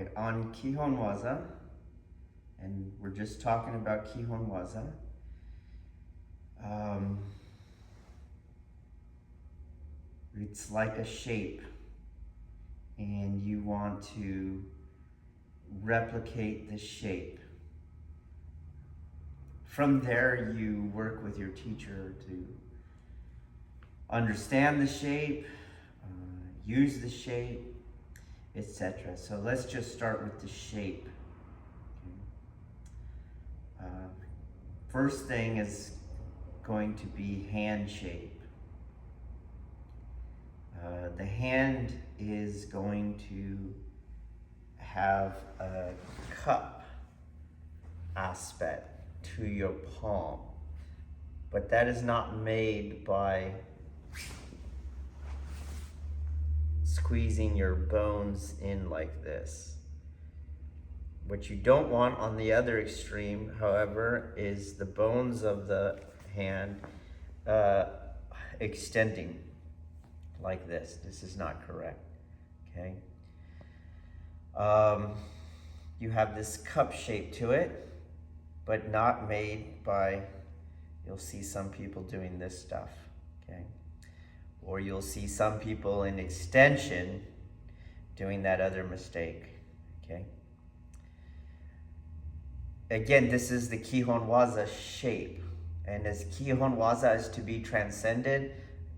right, on Kihon Waza, and we're just talking about Kihon Waza. It's like a shape, and you want to replicate the shape. From there, you work with your teacher to understand the shape, use the shape, etc. So let's just start with the shape. Okay. First thing is going to be hand shape. The hand is going to have a cup aspect to your palm, but that is not made by squeezing your bones in like this. What you don't want on the other extreme, however, is the bones of the hand extending like this. This is not correct, okay? You have this cup shape to it, but not made by, you'll see some people doing this stuff, okay? Or you'll see some people in extension doing that other mistake, okay? Again, this is the Kihon Waza shape. And as Kihon Waza is to be transcended,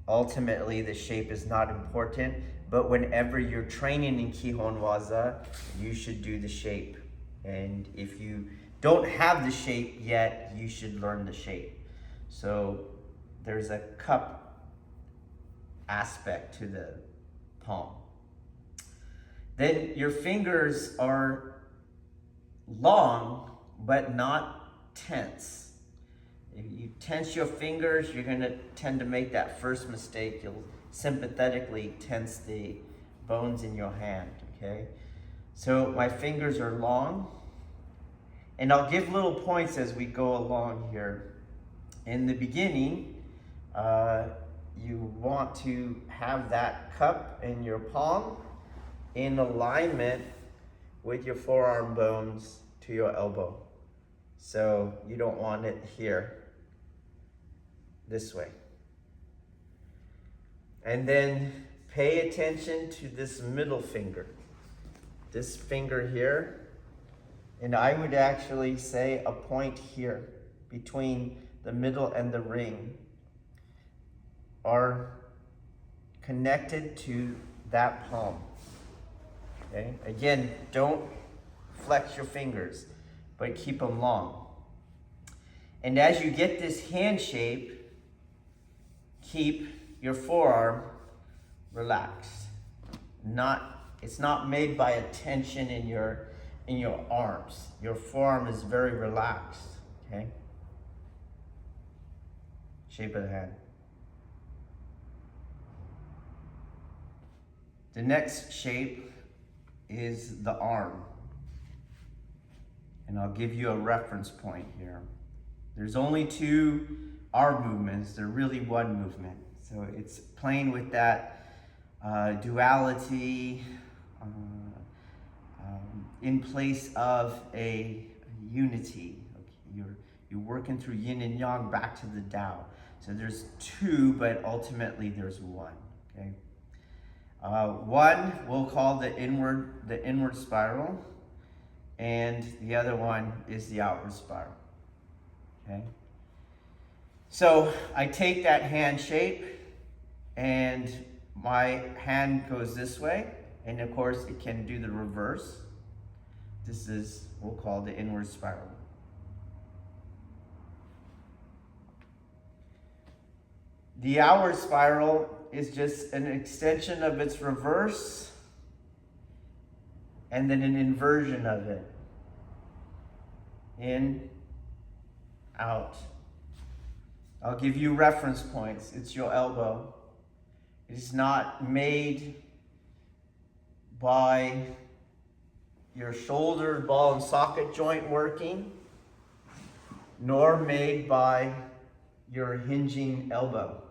ultimately the shape is not important, but whenever you're training in Kihon Waza, you should do the shape. And if you don't have the shape yet, you should learn the shape. So there's a cup aspect to the palm. Then your fingers are long, but not tense. If you tense your fingers, you're gonna tend to make that first mistake. You'll sympathetically tense the bones in your hand, okay? So my fingers are long, and I'll give little points as we go along here. In the beginning, you want to have that cup in your palm in alignment with your forearm bones to your elbow. So you don't want it here, this way. And then pay attention to this middle finger. This finger here, and I would actually say a point here between the middle and the ring are connected to that palm. Okay? Again, don't flex your fingers, but keep them long. And as you get this hand shape, keep your forearm relaxed. It's not made by a tension in your arms. Your forearm is very relaxed, okay? Shape of the hand. The next shape is the arm. And I'll give you a reference point here. There's only two arm movements. They're really one movement. So it's playing with that duality in place of a unity. Okay, you're working through yin and yang back to the Tao. So there's two, but ultimately there's one. Okay. One we'll call the inward spiral, and the other one is the outward spiral. Okay. So I take that hand shape, and my hand goes this way, and of course it can do the reverse. This is, we'll call the inward spiral. The outward spiral is just an extension of its reverse, and then an inversion of it. In, out. I'll give you reference points. It's your elbow. It is not made by your shoulder, ball and socket joint working, nor made by your hinging elbow.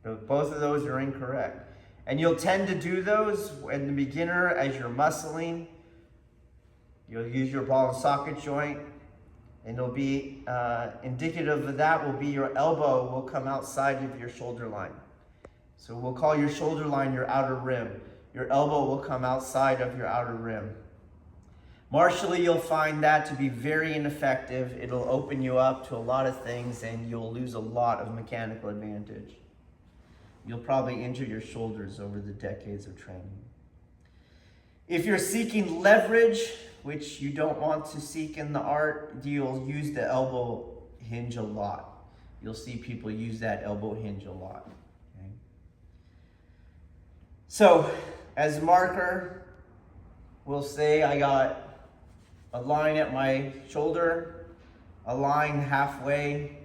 Both of those are incorrect. And you'll tend to do those in the beginner as you're muscling. You'll use your ball and socket joint. And it'll be indicative of that will be your elbow will come outside of your shoulder line. So we'll call your shoulder line your outer rim. Your elbow will come outside of your outer rim. Martially, you'll find that to be very ineffective. It'll open you up to a lot of things and you'll lose a lot of mechanical advantage. You'll probably injure your shoulders over the decades of training. If you're seeking leverage, which you don't want to seek in the art, you'll use the elbow hinge a lot. You'll see people use that elbow hinge a lot. Okay? So, as a marker, we'll say I got a line at my shoulder, a line halfway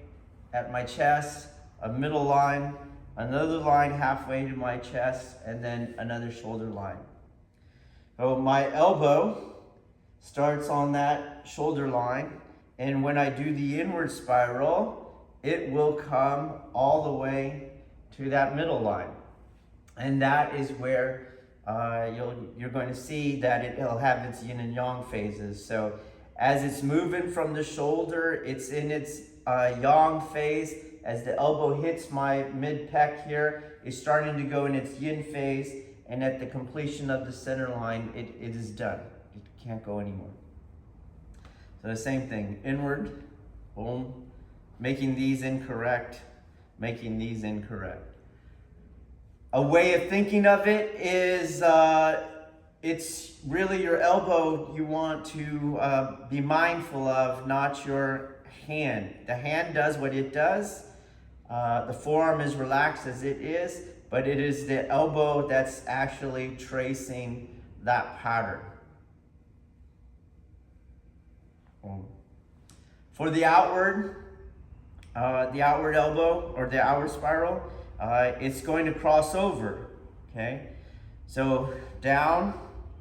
at my chest, a middle line, another line halfway to my chest, and then another shoulder line. So my elbow starts on that shoulder line, and when I do the inward spiral, it will come all the way to that middle line. And that is where you're going to see that it'll have its yin and yang phases. So as it's moving from the shoulder, it's in its yang phase. As the elbow hits my mid-pec here, it's starting to go in its yin phase, and at the completion of the center line, it is done. It can't go anymore. So the same thing, inward, boom, making these incorrect, making these incorrect. A way of thinking of it is it's really your elbow you want to be mindful of, not your hand. The hand does what it does. The forearm is relaxed as it is, but it is the elbow that's actually tracing that pattern. For the outward elbow or the outward spiral, it's going to cross over, okay? So down,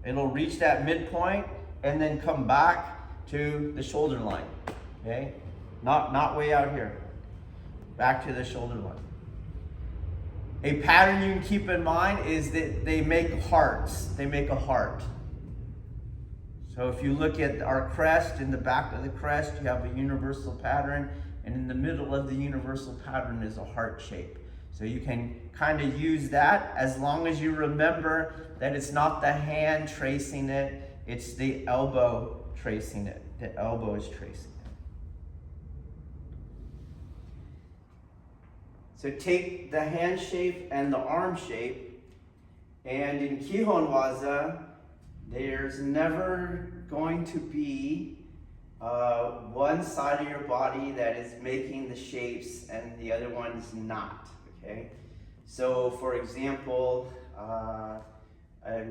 it'll reach that midpoint and then come back to the shoulder line, okay? Not way out here, back to the shoulder line. A pattern you can keep in mind is that they make hearts. They make a heart. So if you look at our crest, in the back of the crest, you have a universal pattern, and in the middle of the universal pattern is a heart shape. So you can kind of use that as long as you remember that it's not the hand tracing it, it's the elbow tracing it. The elbow is tracing it. So take the hand shape and the arm shape, and in Kihon Waza, there's never going to be one side of your body that is making the shapes and the other one's not, okay? So for example, I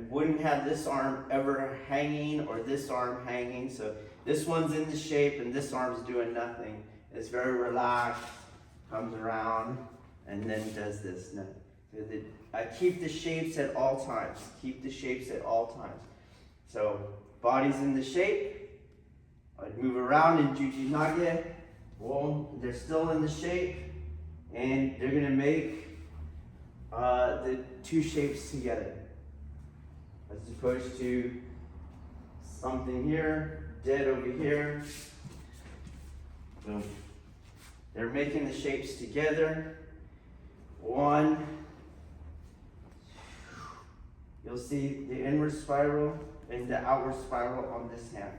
wouldn't have this arm ever hanging or this arm hanging, so this one's in the shape and this arm's doing nothing. It's very relaxed, comes around, and then does this. No. So I keep the shapes at all times. Keep the shapes at all times. So body's in the shape. I'd move around in Juji-Nage. Boom. They're still in the shape, and they're gonna make the two shapes together, as opposed to something here, dead over here. Boom. They're making the shapes together. One, you'll see the inward spiral and the outward spiral on this hand.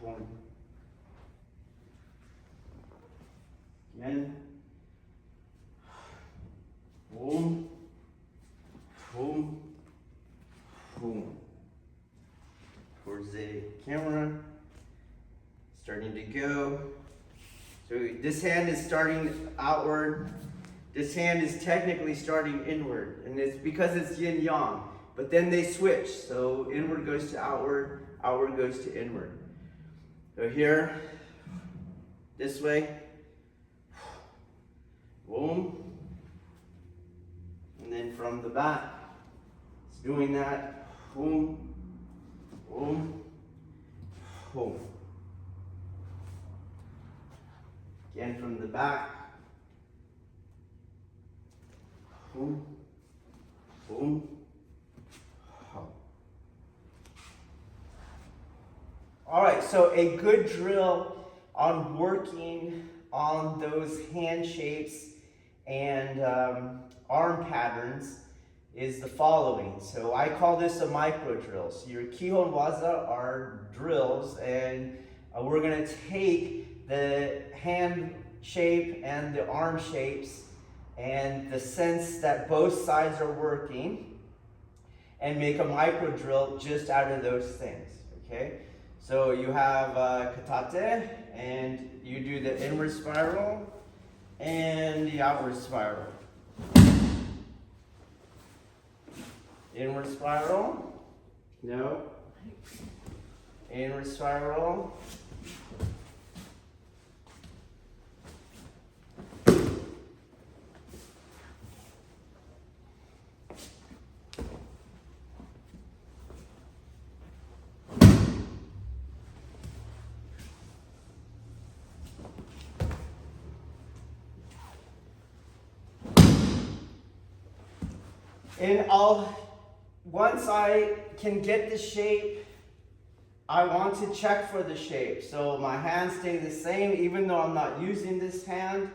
Boom. Again. Boom. Boom. Boom. Towards the camera. Starting to go. So this hand is starting outward. This hand is technically starting inward, and it's because it's yin-yang, but then they switch. So inward goes to outward, outward goes to inward. So here, this way, boom, and then from the back, it's doing that, boom, boom, boom. Again from the back, boom, Boom. All right, so a good drill on working on those hand shapes and arm patterns is the following. So I call this a micro drill. So your Kihon Waza are drills, and we're gonna take the hand shape and the arm shapes and the sense that both sides are working and make a micro drill just out of those things, okay? So you have katate, and you do the inward spiral and the outward spiral. Inward spiral, no. Inward spiral. And once I can get the shape, I want to check for the shape. So my hands stay the same, even though I'm not using this hand.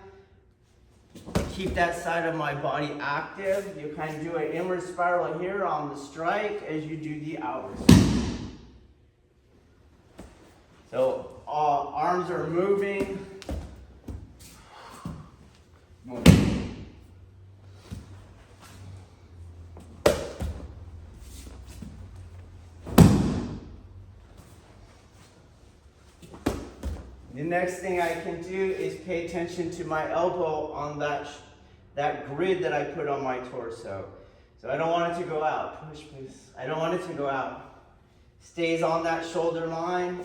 Keep that side of my body active. You kind of do an inward spiral here on the strike as you do the outward. So arms are moving. Moving. The next thing I can do is pay attention to my elbow on that grid that I put on my torso. So I don't want it to go out. Push, please. I don't want it to go out. Stays on that shoulder line.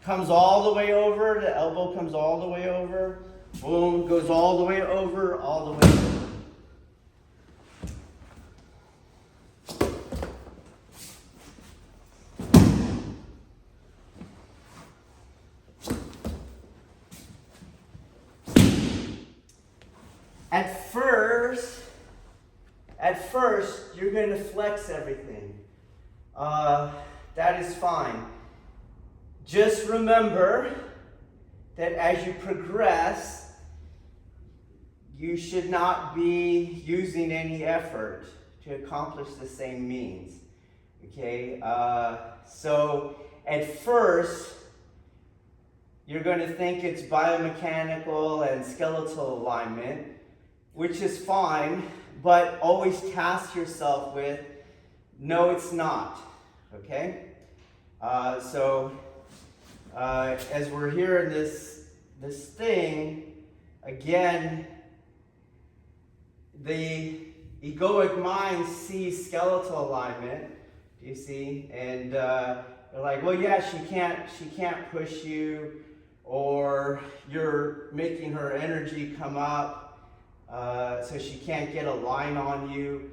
Comes all the way over. The elbow comes all the way over. Boom. Goes all the way over, all the way over. At first, you're going to flex everything. That is fine. Just remember that as you progress, you should not be using any effort to accomplish the same means. Okay? So at first, you're going to think it's biomechanical and skeletal alignment, which is fine, but always task yourself with, no, it's not, okay? As we're here in this thing, again, the egoic mind sees skeletal alignment, do you see? And they're like, well, yeah, she can't push you, or you're making her energy come up, so she can't get a line on you.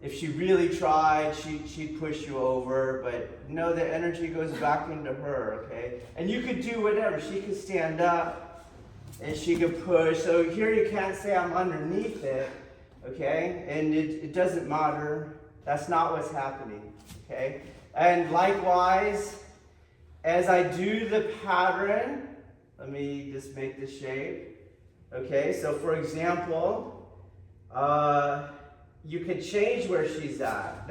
If she really tried, she'd push you over, but no, the energy goes back into her, okay? And you could do whatever. She could stand up, and she could push. So here you can't say I'm underneath it, okay? And it doesn't matter. That's not what's happening, okay? And likewise, as I do the pattern, let me just make the shape. Okay, so for example, you could change where she's at.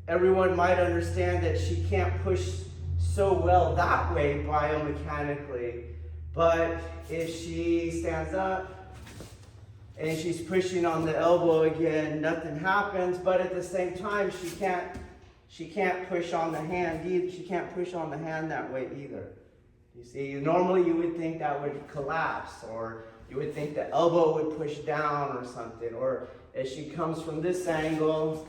Everyone might understand that she can't push so well that way biomechanically, but if she stands up and she's pushing on the elbow again, nothing happens, but at the same time, she can't push on the hand either. She can't push on the hand that way either. You see, normally you would think that would collapse, or you would think the elbow would push down or something, or as she comes from this angle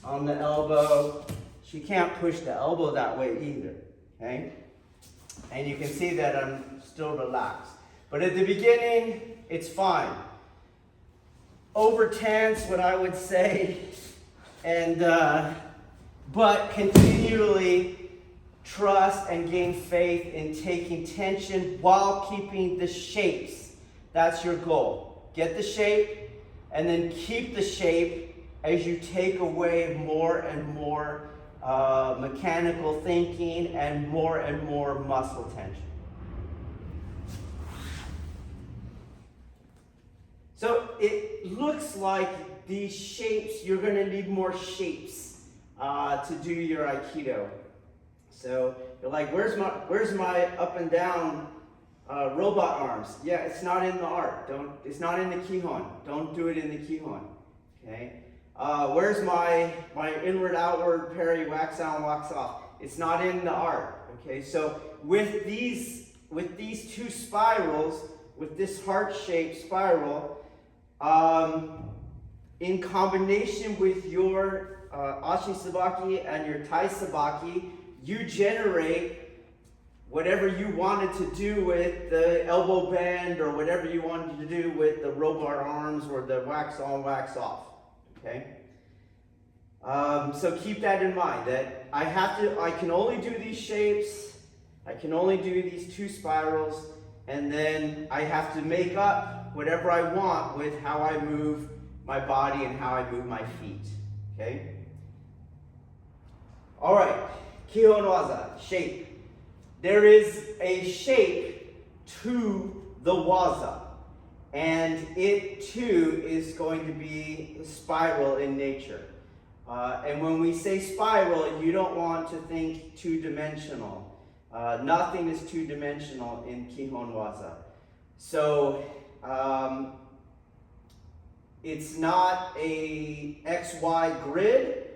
on the elbow, she can't push the elbow that way either, okay? And you can see that I'm still relaxed. But at the beginning, it's fine. Over tense, what I would say, and but continually trust and gain faith in taking tension while keeping the shapes. That's your goal. get the shape, and then keep the shape as you take away more and more mechanical thinking and more muscle tension. So it looks like these shapes, you're going to need more shapes to do your Aikido. So you're like, where's my up and down robot arms? Yeah, it's not in the art. It's not in the Kihon. Don't do it in the Kihon. Okay. Where's my inward outward parry wax on wax off? It's not in the art. Okay. So with these two spirals, with this heart-shaped spiral, in combination with your Ashi Sabaki and your Tai Sabaki, you generate whatever you wanted to do with the elbow bend or whatever you wanted to do with the robot arms or the wax on, wax off. Okay? So keep that in mind, that I can only do these shapes, I can only do these two spirals, and then I have to make up whatever I want with how I move my body and how I move my feet. Okay? All right. Kihon Waza, shape. There is a shape to the Waza, and it too is going to be spiral in nature. And when we say spiral, you don't want to think two-dimensional. Nothing is two-dimensional in Kihon Waza. So it's not a XY grid,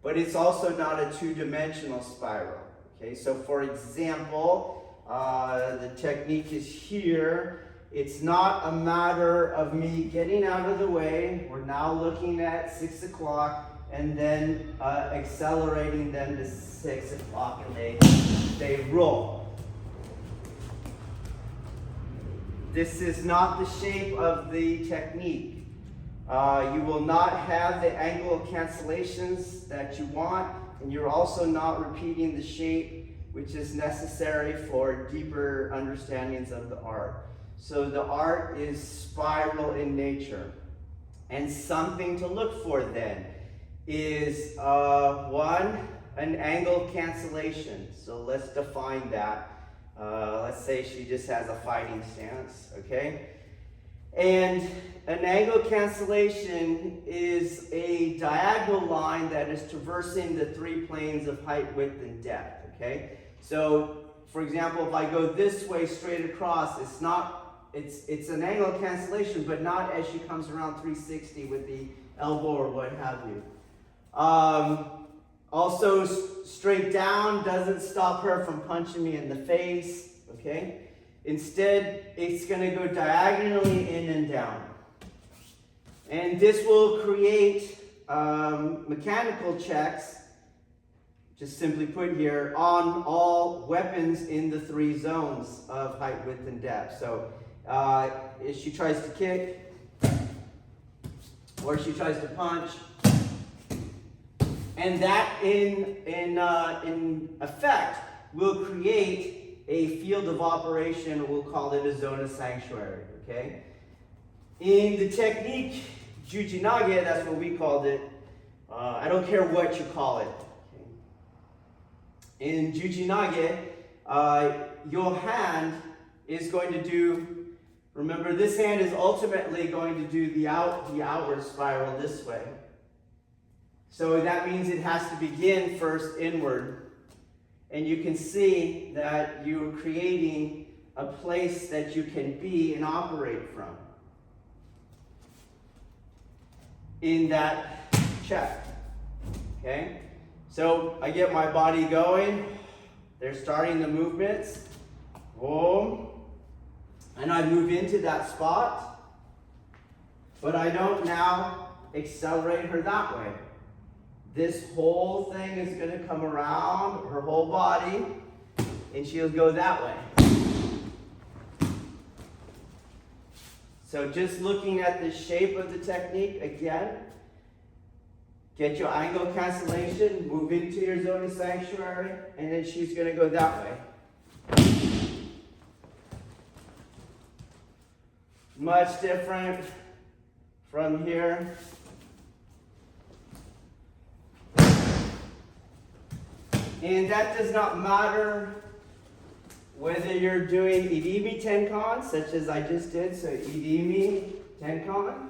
but it's also not a two-dimensional spiral. Okay, so for example, the technique is here. It's not a matter of me getting out of the way. We're now looking at 6 o'clock and then accelerating them to 6 o'clock, and they roll. This is not the shape of the technique. You will not have the angle of cancellations that you want, and you're also not repeating the shape which is necessary for deeper understandings of the art. So the art is spiral in nature. And something to look for then is one, an angle cancellation. So let's define that. Let's say she just has a fighting stance, okay? And an angle cancellation is a diagonal line that is traversing the three planes of height, width, and depth, okay? So, for example, if I go this way straight across, it's an angle cancellation, but not as she comes around 360 with the elbow or what have you. Also, straight down doesn't stop her from punching me in the face, okay? Instead, it's going to go diagonally in and down. And this will create mechanical checks, just simply put here, on all weapons in the three zones of height, width, and depth. So if she tries to kick, or she tries to punch, and that in effect will create a field of operation. We'll call it a zone of sanctuary, okay? In the technique Jujinage, that's what we called it. I don't care what you call it. Okay? In Jujinage, your hand is going to do, remember this hand is ultimately going to do the outward spiral this way. So that means it has to begin first inward. And you can see that you're creating a place that you can be and operate from in that check. Okay? So I get my body going. They're starting the movements. Boom. And I move into that spot. But I don't now accelerate her that way. This whole thing is going to come around her whole body, and she'll go that way. So just looking at the shape of the technique again, get your angle cancellation, move into your zone of sanctuary, and then she's going to go that way. Much different from here. And that does not matter whether you're doing Irimi Tenkan, such as I just did, so Irimi Tenkan,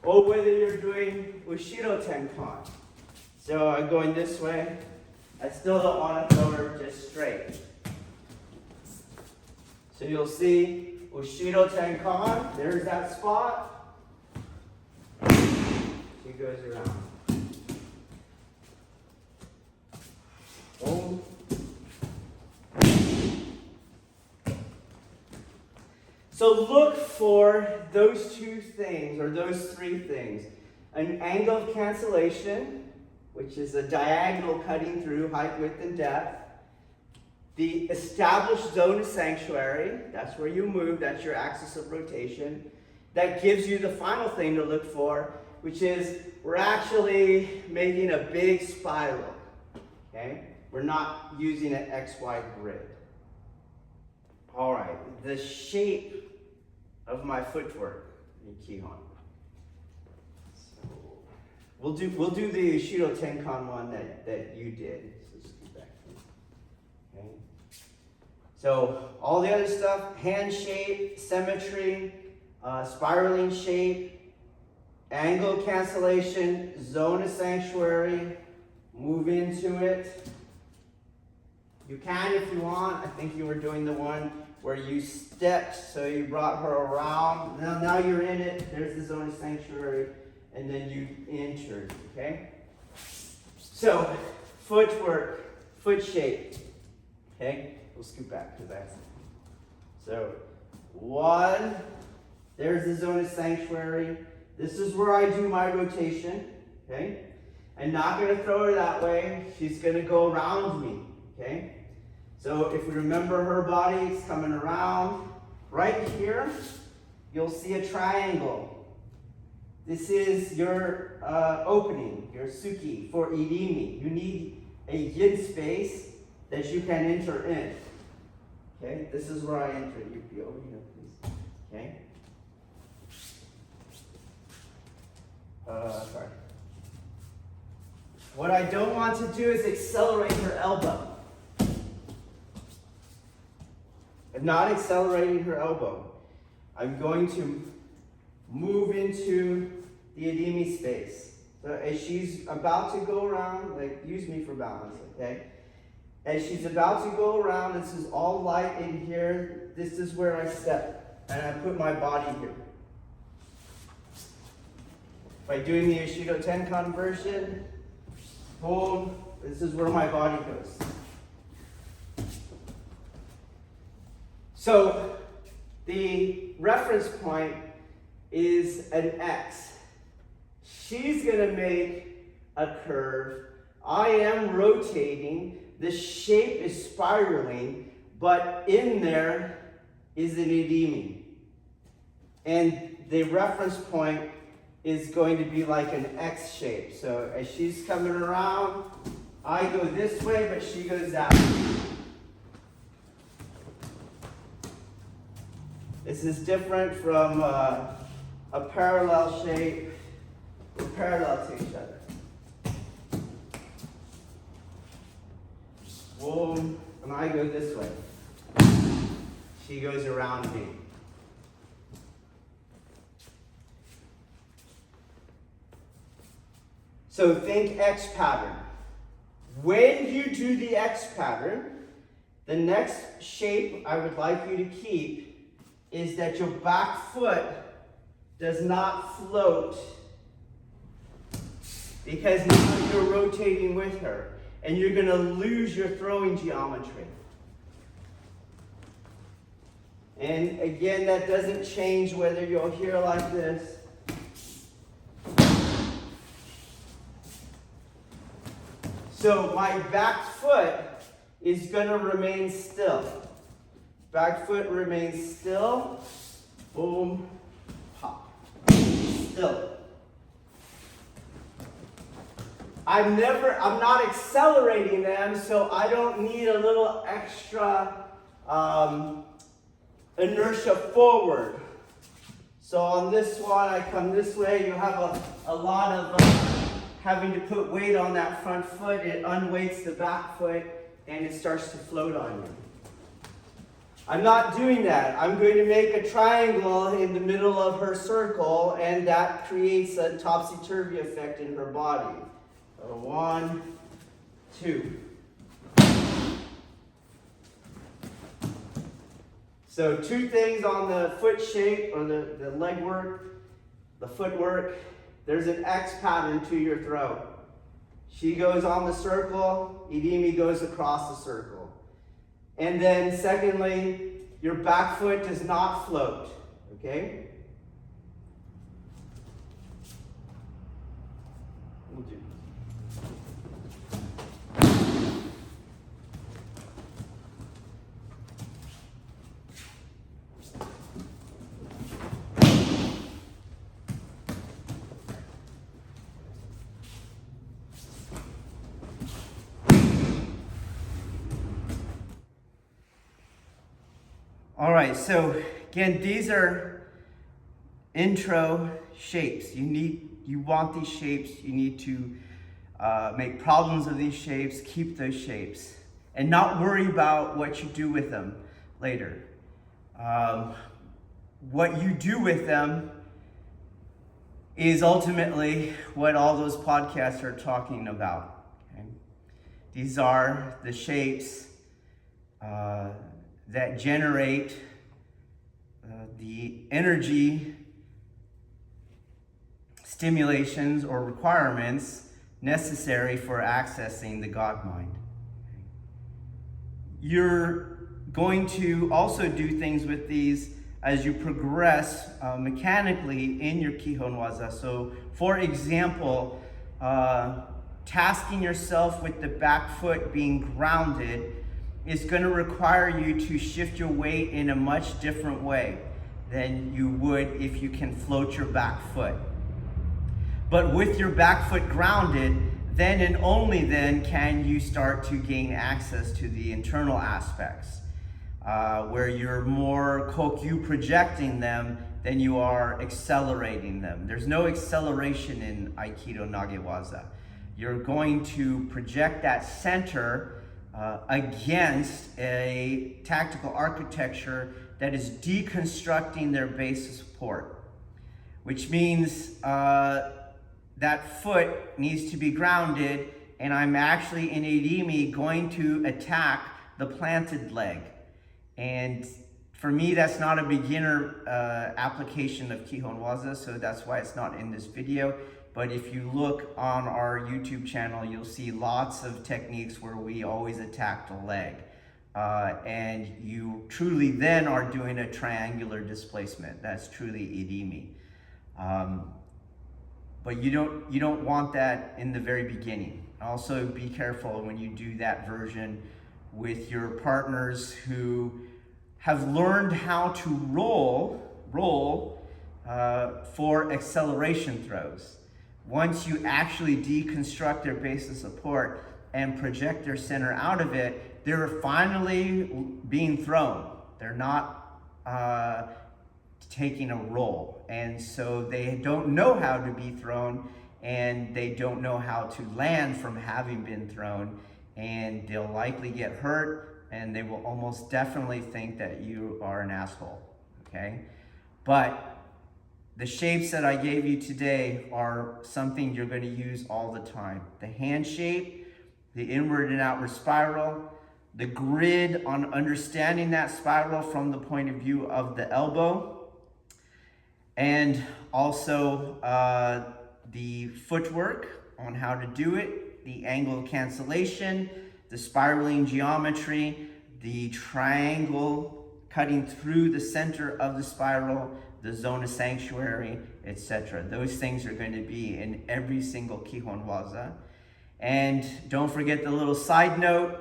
or whether you're doing Ushiro Tenkan. So I'm going this way. I still don't want to throw her just straight. So you'll see Ushiro Tenkan, there's that spot. She goes around. Boom. So look for those two things, or those three things. An angle of cancellation, which is a diagonal cutting through height, width, and depth. The established zone of sanctuary, that's where you move, that's your axis of rotation. That gives you the final thing to look for, which is we're actually making a big spiral, okay? We're not using an XY grid. All right, the shape of my footwork in Kihon. So we'll do the Ushiro Tenkan one that you did. So let's do back here. Okay. So all the other stuff: hand shape, symmetry, spiraling shape, angle cancellation, zone of sanctuary. Move into it. You can if you want. I think you were doing the one where you stepped, so you brought her around. Now you're in it. There's the zone of sanctuary, and then you entered, okay? So, footwork, foot shape, okay? We'll scoot back to that. So, one, there's the zone of sanctuary. This is where I do my rotation, okay? I'm not gonna throw her that way. She's gonna go around me, okay? So if we remember her body, it's coming around. Right here, you'll see a triangle. This is your opening, your suki for irimi. You need a yin space that you can enter in. Okay, this is where I enter. You be over here, please. Okay. Sorry. What I don't want to do is accelerate her elbow. I'm not accelerating her elbow. I'm going to move into the Adimi space. So as she's about to go around, like use me for balance, okay? As she's about to go around, this is all light in here. This is where I step, and I put my body here. By doing the Ushiro Tenkan version, boom, this is where my body goes. So the reference point is an X. She's going to make a curve. I am rotating. The shape is spiraling, but in there is an idimi. And the reference point is going to be like an X shape. So as she's coming around, I go this way, but she goes that way. This is different from a parallel shape. We're parallel to each other. Boom, and I go this way. She goes around me. So think X pattern. When you do the X pattern, the next shape I would like you to keep is that your back foot does not float, because now you're rotating with her and you're going to lose your throwing geometry. And again, that doesn't change whether you're here like this. So my back foot is going to remain still. Back foot remains still. Boom, pop. Still. I'm not accelerating them, so I don't need a little extra inertia forward. So on this one, I come this way, you have a lot of having to put weight on that front foot. It unweights the back foot and it starts to float on you. I'm not doing that. I'm going to make a triangle in the middle of her circle, and that creates a topsy-turvy effect in her body. So 1, 2. So 2 things on the foot shape, or the leg work, the footwork. There's an X pattern to your throw. She goes on the circle, Irimi goes across the circle. And then secondly, your back foot does not float, okay? We'll do. All right, so again, these are intro shapes. You want these shapes. You need to make problems of these shapes, keep those shapes, and not worry about what you do with them later. What you do with them is ultimately what all those podcasts are talking about. Okay? These are the shapes that generate the energy stimulations or requirements necessary for accessing the God mind. You're going to also do things with these as you progress mechanically in your Kihon Waza. So, for example, tasking yourself with the back foot being grounded is going to require you to shift your weight in a much different way than you would if you can float your back foot. But with your back foot grounded, then and only then can you start to gain access to the internal aspects, where you're more kokyu projecting them than you are accelerating them. There's no acceleration in Aikido Nage Waza. You're going to project that center against a tactical architecture that is deconstructing their base of support, which means that foot needs to be grounded, and I'm actually in Irimi going to attack the planted leg. And for me, that's not a beginner application of Kihon Waza, so that's why it's not in this video. But if you look on our YouTube channel, you'll see lots of techniques where we always attack the leg. And you truly then are doing a triangular displacement. That's truly Irimi. But you don't want that in the very beginning. Also, be careful when you do that version with your partners who have learned how to roll for acceleration throws. Once you actually deconstruct their base of support and project their center out of it, they're finally being thrown. They're not taking a roll. And so they don't know how to be thrown, and they don't know how to land from having been thrown, and they'll likely get hurt, and they will almost definitely think that you are an asshole, okay? But the shapes that I gave you today are something you're going to use all the time. The hand shape, the inward and outward spiral, the grid on understanding that spiral from the point of view of the elbow, and also the footwork on how to do it, the angle cancellation, the spiraling geometry, the triangle cutting through the center of the spiral, the zone of sanctuary, etc. Those things are going to be in every single Kihon Waza. And don't forget the little side note,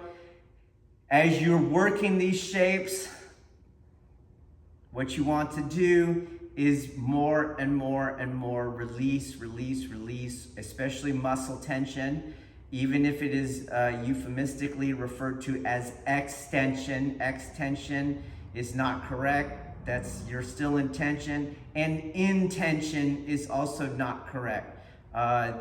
as you're working these shapes, what you want to do is more and more and more release, especially muscle tension, even if it is euphemistically referred to as extension. Extension is not correct. you're still in tension, and intention is also not correct.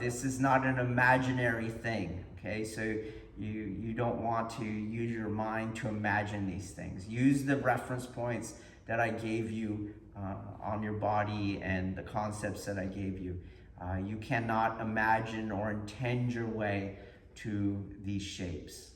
This is not an imaginary thing, okay? So you don't want to use your mind to imagine these things. Use the reference points that I gave you on your body and the concepts that I gave you. You cannot imagine or intend your way to these shapes.